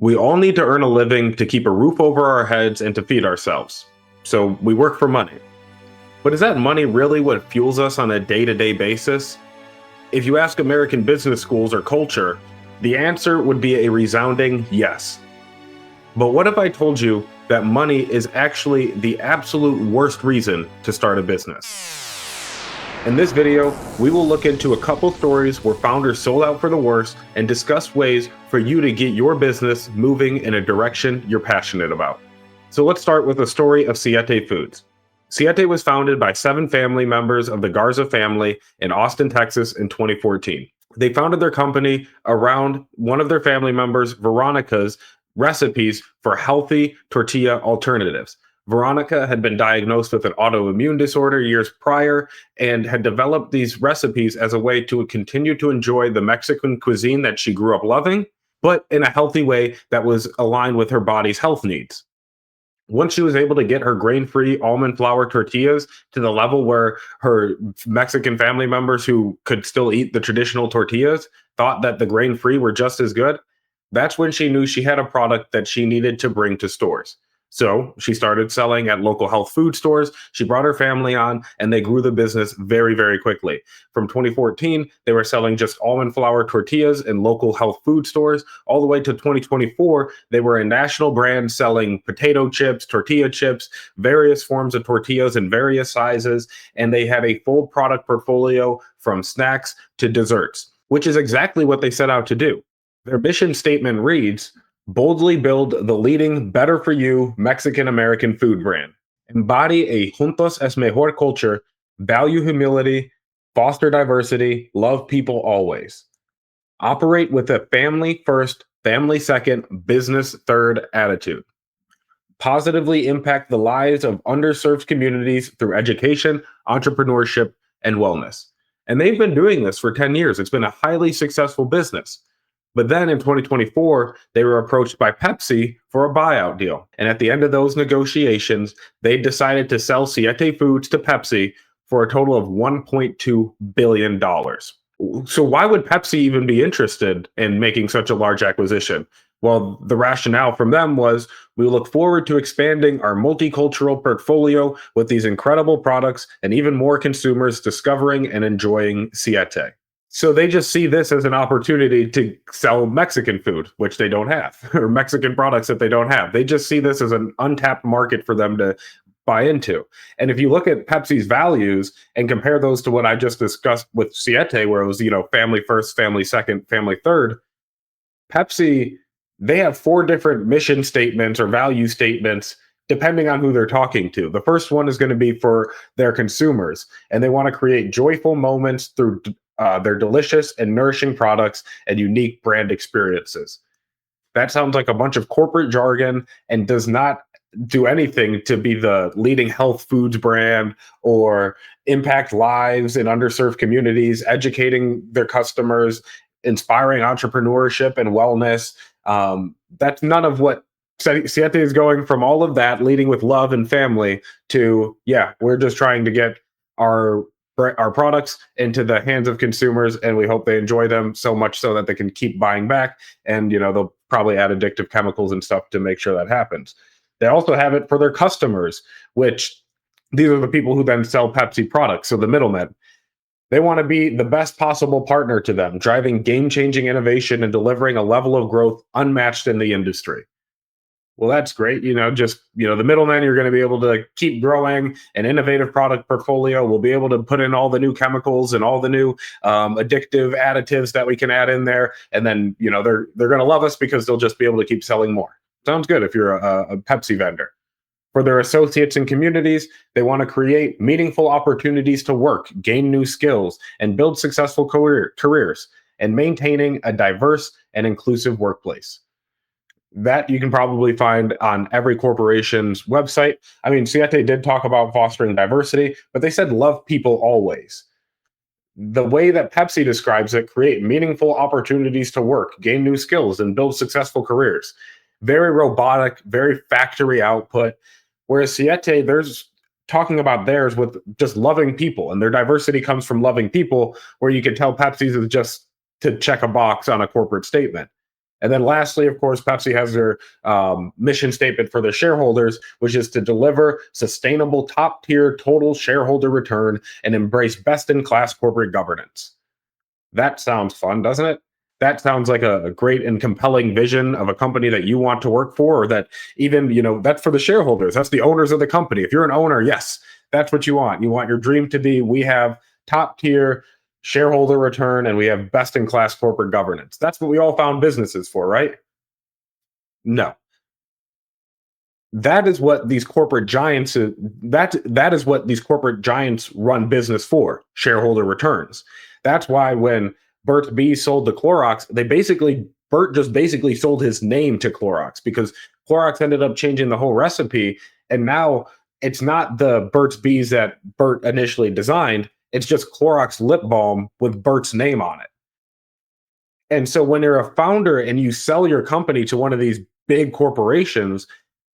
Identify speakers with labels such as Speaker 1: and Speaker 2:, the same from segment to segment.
Speaker 1: We all need to earn a living to keep a roof over our heads and to feed ourselves. So we work for money. But is that money really what fuels us on a day to day basis? If you ask American business schools or culture, the answer would be a resounding yes. But what if I told you that money is actually the absolute worst reason to start a business? In this video, we will look into a couple stories where founders sold out for the worst and discuss ways for you to get your business moving in a direction you're passionate about. So let's start with the story of Siete Foods. Siete was founded by 7 family members of the Garza family in Austin, Texas in 2014. They founded their company around one of their family members, Veronica's, recipes for healthy tortilla alternatives. Veronica had been diagnosed with an autoimmune disorder years prior and had developed these recipes as a way to continue to enjoy the Mexican cuisine that she grew up loving, but in a healthy way that was aligned with her body's health needs. Once she was able to get her grain-free almond flour tortillas to the level where her Mexican family members who could still eat the traditional tortillas thought that the grain-free were just as good, that's when she knew she had a product that she needed to bring to stores. So she started selling at local health food stores. She brought her family on, and they grew the business very, very quickly. From 2014, they were selling just almond flour tortillas in local health food stores. All the way to 2024, they were a national brand selling potato chips, tortilla chips, various forms of tortillas in various sizes, and they had a full product portfolio from snacks to desserts, which is exactly what they set out to do. Their mission statement reads, boldly build the leading better for you Mexican American food brand. Embody a juntos es mejor culture, value humility, foster diversity, love people always. Operate with a family first, family second, business third attitude. Positively impact the lives of underserved communities through education, entrepreneurship, and wellness. And they've been doing this for 10 years. It's been a highly successful business. But then in 2024, they were approached by Pepsi for a buyout deal. And at the end of those negotiations, they decided to sell Siete Foods to Pepsi for a total of $1.2 billion. So why would Pepsi even be interested in making such a large acquisition? Well, the rationale from them was we look forward to expanding our multicultural portfolio with these incredible products and even more consumers discovering and enjoying Siete. So they just see this as an opportunity to sell Mexican food, which they don't have, or Mexican products that they don't have. They just see this as an untapped market for them to buy into. And if you look at Pepsi's values and compare those to what I just discussed with Siete, where it was, family first, family second, family third, Pepsi, they have 4 different mission statements or value statements depending on who they're talking to. The first one is going to be for their consumers, and they want to create joyful moments through their delicious and nourishing products and unique brand experiences. That sounds like a bunch of corporate jargon and does not do anything to be the leading health foods brand or impact lives in underserved communities, educating their customers, inspiring entrepreneurship and wellness. That's none of what Siete is going from all of that, leading with love and family, to, yeah, we're just trying to get our products into the hands of consumers, and we hope they enjoy them so much so that they can keep buying back. And they'll probably add addictive chemicals and stuff to make sure that happens. They also have it for their customers, which these are the people who then sell Pepsi products, so the middlemen. They want to be the best possible partner to them, driving game-changing innovation and delivering a level of growth unmatched in the industry. Well, that's great. The middlemen, you're going to be able to keep growing an innovative product portfolio. We'll be able to put in all the new chemicals and all the new addictive additives that we can add in there. And then, they're going to love us because they'll just be able to keep selling more. Sounds good if you're a Pepsi vendor. For their associates and communities, they want to create meaningful opportunities to work, gain new skills, and build successful careers, and maintaining a diverse and inclusive workplace. That you can probably find on every corporation's website. I mean, Siete did talk about fostering diversity, but they said love people always. The way that Pepsi describes it, create meaningful opportunities to work, gain new skills, and build successful careers. Very robotic, very factory output. Whereas Siete, there's talking about theirs with just loving people, and their diversity comes from loving people, where you can tell Pepsi's is just to check a box on a corporate statement. And then lastly, of course, Pepsi has their mission statement for their shareholders, which is to deliver sustainable top tier total shareholder return and embrace best in class corporate governance. That sounds fun, doesn't it? That sounds like a great and compelling vision of a company that you want to work for, or that even, that's for the shareholders. That's the owners of the company. If you're an owner, yes, that's what you want. You want your dream to be, we have top tier shareholder return and we have best in class corporate governance. That's what we all found businesses for, right? No. That is what these corporate giants that is what these corporate giants run business for, shareholder returns. That's why when Burt's Bees sold to Clorox, Burt just basically sold his name to Clorox, because Clorox ended up changing the whole recipe, and now it's not the Burt's Bees that Burt initially designed, it's just Clorox lip balm with Burt's name on it. And so when you're a founder and you sell your company to one of these big corporations,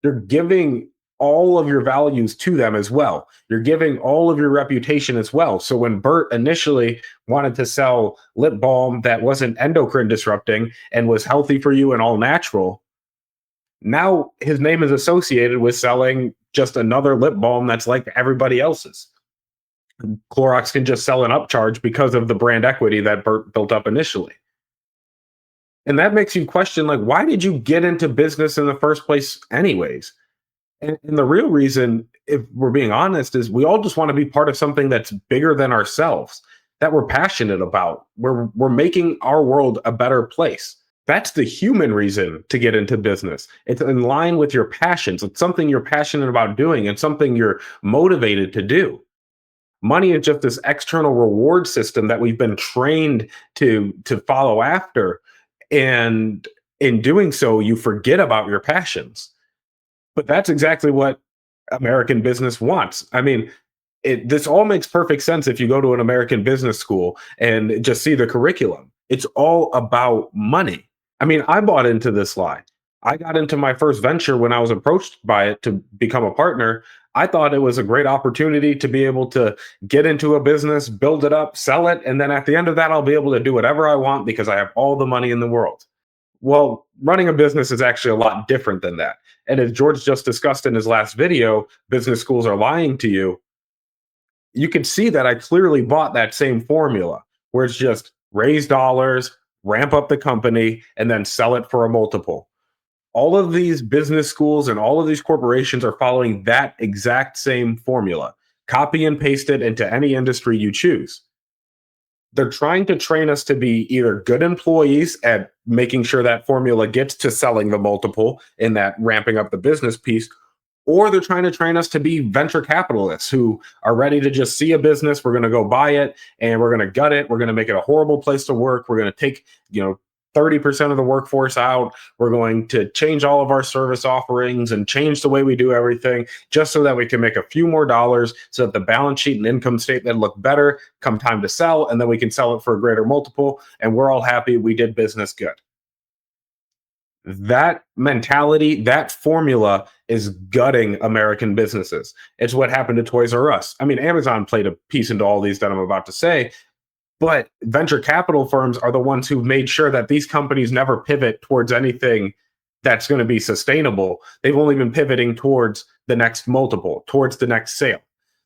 Speaker 1: you're giving all of your values to them as well. You're giving all of your reputation as well. So when Bert initially wanted to sell lip balm that wasn't endocrine disrupting and was healthy for you and all natural, now his name is associated with selling just another lip balm that's like everybody else's. Clorox can just sell an upcharge because of the brand equity that Bert built up initially. And that makes you question, like, why did you get into business in the first place anyways? And the real reason, if we're being honest, is we all just want to be part of something that's bigger than ourselves, that we're passionate about. We're making our world a better place. That's the human reason to get into business. It's in line with your passions. It's something you're passionate about doing and something you're motivated to do. Money is just this external reward system that we've been trained to follow after, and in doing so, you forget about your passions. But that's exactly what American business wants. I mean, this all makes perfect sense if you go to an American business school and just see the curriculum. It's all about money. I mean, I bought into this lie. I got into my first venture when I was approached by it to become a partner. I thought it was a great opportunity to be able to get into a business, build it up, sell it, and then at the end of that, I'll be able to do whatever I want because I have all the money in the world. Well, running a business is actually a lot different than that. And as George just discussed in his last video, business schools are lying to you. You can see that I clearly bought that same formula where it's just raise dollars, ramp up the company, and then sell it for a multiple. All of these business schools and all of these corporations are following that exact same formula. Copy and paste it into any industry you choose. They're trying to train us to be either good employees at making sure that formula gets to selling the multiple in that ramping up the business piece, or they're trying to train us to be venture capitalists who are ready to just see a business, we're going to go buy it and we're going to gut it, we're going to make it a horrible place to work, we're going to take, 30% of the workforce out, we're going to change all of our service offerings and change the way we do everything just so that we can make a few more dollars, so that the balance sheet and income statement look better come time to sell, and then we can sell it for a greater multiple and we're all happy we did business good. That mentality, that formula is gutting American businesses. It's what happened to Toys R Us. I mean, Amazon played a piece into all these that I'm about to say, but venture capital firms are the ones who've made sure that these companies never pivot towards anything that's going to be sustainable. They've only been pivoting towards the next multiple, towards the next sale.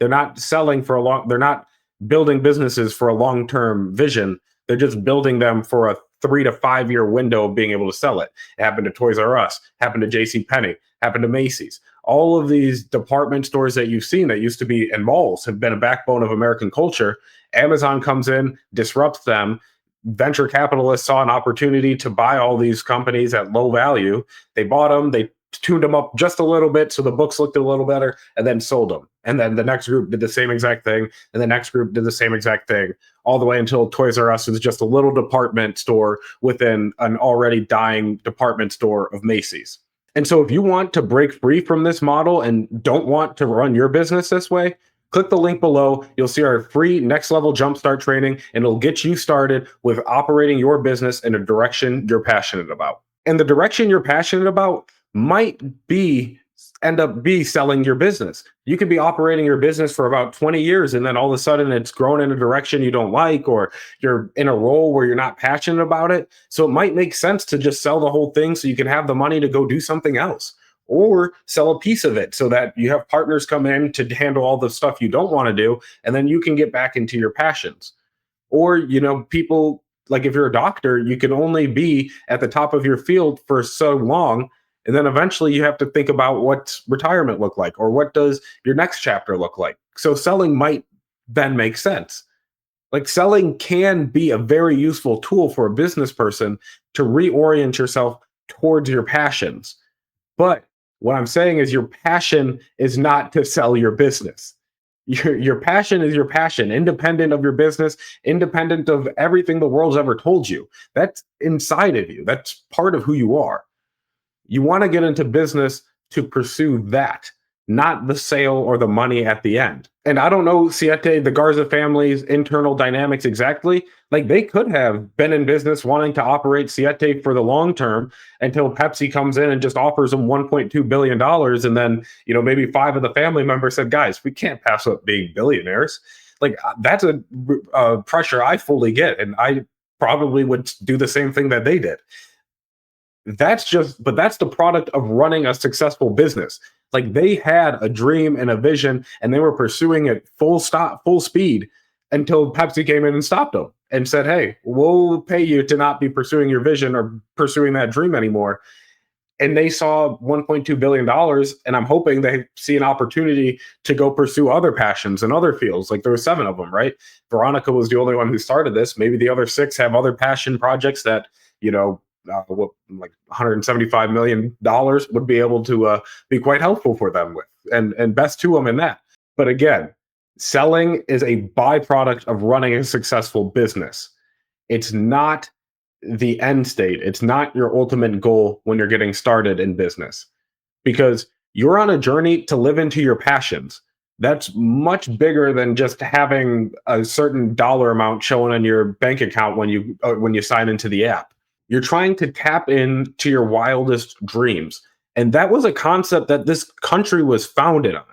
Speaker 1: They're not selling for they're not building businesses for a long-term vision. They're just building them for a 3 to 5 year window of being able to sell it. It happened to Toys R Us, happened to J.C. Penney, happened to Macy's. All of these department stores that you've seen that used to be in malls have been a backbone of American culture. Amazon comes in, disrupts them. Venture capitalists saw an opportunity to buy all these companies at low value. They bought them, they tuned them up just a little bit so the books looked a little better, and then sold them. And then the next group did the same exact thing, and the next group did the same exact thing, all the way until Toys R Us was just a little department store within an already dying department store of Macy's. And so if you want to break free from this model and don't want to run your business this way, click the link below. You'll see our free next level jumpstart training, and it'll get you started with operating your business in a direction you're passionate about. And the direction you're passionate about might be end up be selling your business. You could be operating your business for about 20 years and then all of a sudden it's grown in a direction you don't like, or you're in a role where you're not passionate about it. So it might make sense to just sell the whole thing so you can have the money to go do something else, or sell a piece of it so that you have partners come in to handle all the stuff you don't want to do, and then you can get back into your passions. Or, people, like if you're a doctor, you can only be at the top of your field for so long, and then eventually you have to think about what retirement look like, or what does your next chapter look like. So selling might then make sense. Like selling can be a very useful tool for a business person to reorient yourself towards your passions. But what I'm saying is your passion is not to sell your business. Your passion is your passion, independent of your business, independent of everything the world's ever told you. That's inside of you. That's part of who you are. You want to get into business to pursue that, not the sale or the money at the end. And I don't know Siete, the Garza family's internal dynamics exactly. Like they could have been in business wanting to operate Siete for the long term until Pepsi comes in and just offers them $1.2 billion. And then, maybe five of the family members said, guys, we can't pass up being billionaires. Like that's a pressure I fully get. And I probably would do the same thing that they did. But that's the product of running a successful business. Like they had a dream and a vision and they were pursuing it full speed until Pepsi came in and stopped them and said, hey, we'll pay you to not be pursuing your vision or pursuing that dream anymore. And they saw $1.2 billion. And I'm hoping they see an opportunity to go pursue other passions and other fields. Like there were seven of them, right? Veronica was the only one who started this. Maybe the other six have other passion projects that, like $175 million would be able to be quite helpful for them with, and best to them in that. But again, selling is a byproduct of running a successful business. It's not the end state. It's not your ultimate goal when you're getting started in business, because you're on a journey to live into your passions. That's much bigger than just having a certain dollar amount showing on your bank account when you sign into the app. You're trying to tap into your wildest dreams. And that was a concept that this country was founded on.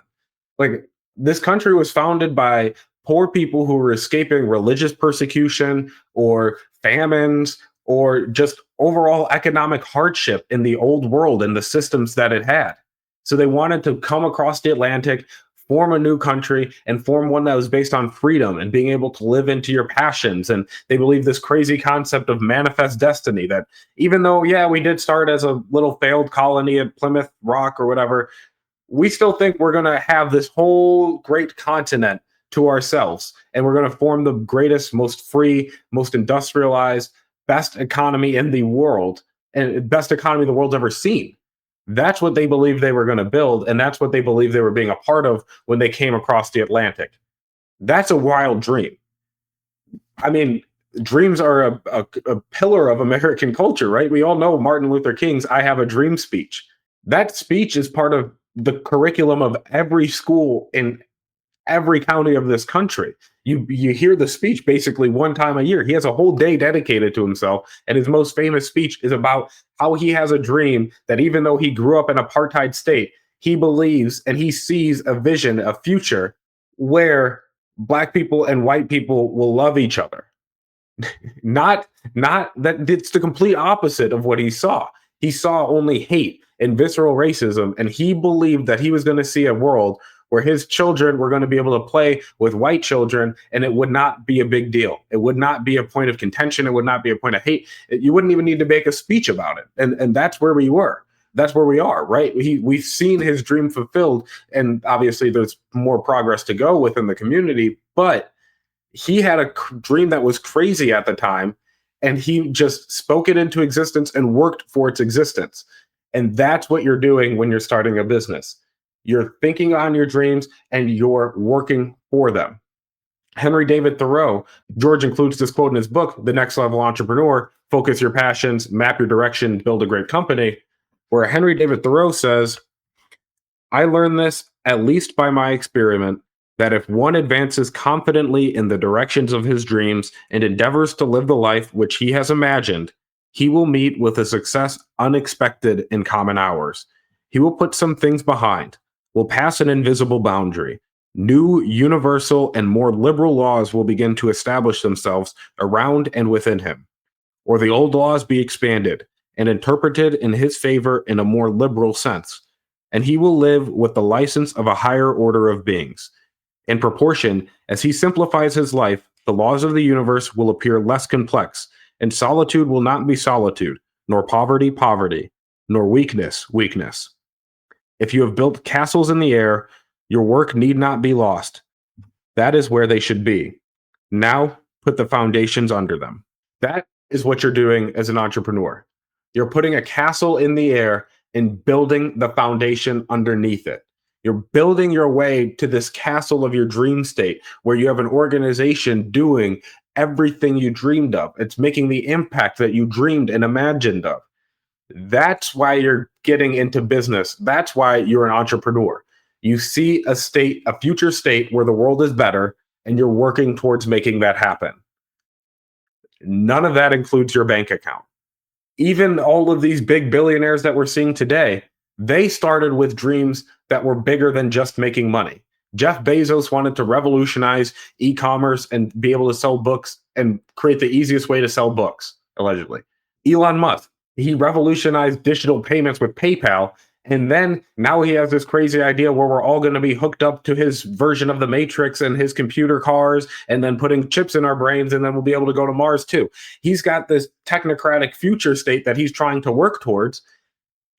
Speaker 1: Like, this country was founded by poor people who were escaping religious persecution or famines or just overall economic hardship in the old world and the systems that it had. So they wanted to come across the Atlantic, form a new country, and form one that was based on freedom and being able to live into your passions. And they believe this crazy concept of manifest destiny, that even though, yeah, we did start as a little failed colony at Plymouth Rock or whatever, we still think we're going to have this whole great continent to ourselves. And we're going to form the greatest, most free, most industrialized, best economy in the world, and best economy the world's ever seen. That's what they believed they were going to build, and that's what they believed they were being a part of when they came across the Atlantic. That's a wild dream. I mean, dreams are a pillar of American culture, right? We all know Martin Luther King's I Have a Dream speech. That speech is part of the curriculum of every school in every county of this country. You hear the speech basically one time a year. He has a whole day dedicated to himself, and his most famous speech is about how he has a dream that even though he grew up in an apartheid state, he believes and he sees a vision, a future where black people and white people will love each other. Not that, it's the complete opposite of what he saw. He saw only hate and visceral racism, and he believed that he was going to see a world where his children were going to be able to play with white children and it would not be a big deal. It would not be a point of contention. It would not be a point of hate. You wouldn't even need to make a speech about it. And that's where we were. That's where we are, right? We've seen his dream fulfilled, and obviously there's more progress to go within the community, but he had a dream that was crazy at the time, and he just spoke it into existence and worked for its existence. And that's what you're doing when you're starting a business. You're thinking on your dreams and you're working for them. Henry David Thoreau, George includes this quote in his book, The Next Level Entrepreneur: Focus Your Passions, Map Your Direction, Build a Great Company, where Henry David Thoreau says, I learned this, at least by my experiment, that if one advances confidently in the directions of his dreams and endeavors to live the life which he has imagined, he will meet with a success unexpected in common hours. He will put some things behind, will pass an invisible boundary. New, universal, and more liberal laws will begin to establish themselves around and within him, or the old laws be expanded and interpreted in his favor in a more liberal sense. And he will live with the license of a higher order of beings. In proportion as he simplifies his life, the laws of the universe will appear less complex, and solitude will not be solitude, nor poverty, poverty, nor weakness, weakness. If you have built castles in the air, your work need not be lost. That is where they should be. Now put the foundations under them. That is what you're doing as an entrepreneur. You're putting a castle in the air and building the foundation underneath it. You're building your way to this castle of your dream state where you have an organization doing everything you dreamed of. It's making the impact that you dreamed and imagined of. That's why you're getting into business. That's why you're an entrepreneur. You see a state, a future state where the world is better, and you're working towards making that happen. None of that includes your bank account. Even all of these big billionaires that we're seeing today, they started with dreams that were bigger than just making money. Jeff Bezos wanted to revolutionize e-commerce and be able to sell books and create the easiest way to sell books, allegedly. Elon Musk, he revolutionized digital payments with PayPal. And then now he has this crazy idea where we're all going to be hooked up to his version of the Matrix and his computer cars, and then putting chips in our brains, and then we'll be able to go to Mars too. He's got this technocratic future state that he's trying to work towards.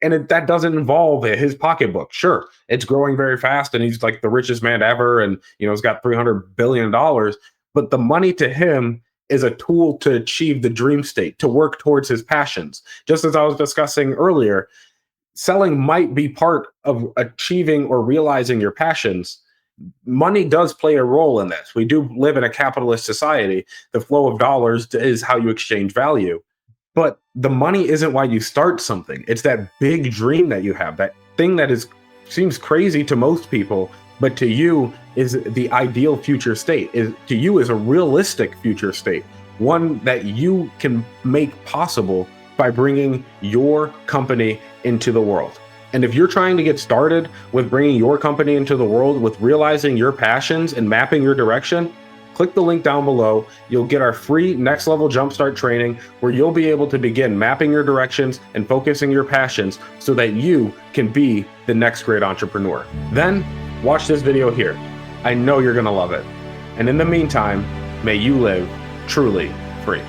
Speaker 1: And that doesn't involve his pocketbook. Sure, it's growing very fast, and he's like the richest man ever, and he's got $300 billion. But the money to him is a tool to achieve the dream state, to work towards his passions. Just as I was discussing earlier, selling might be part of achieving or realizing your passions. Money does play a role in this. We do live in a capitalist society. The flow of dollars is how you exchange value. But the money isn't why you start something. It's that big dream that you have, that thing that seems crazy to most people, but to you is the ideal future state. To you is a realistic future state, one that you can make possible by bringing your company into the world. And if you're trying to get started with bringing your company into the world, with realizing your passions and mapping your direction, click the link down below. You'll get our free Next Level Jumpstart training where you'll be able to begin mapping your directions and focusing your passions so that you can be the next great entrepreneur. Then watch this video here. I know you're going to love it. And in the meantime, may you live truly free.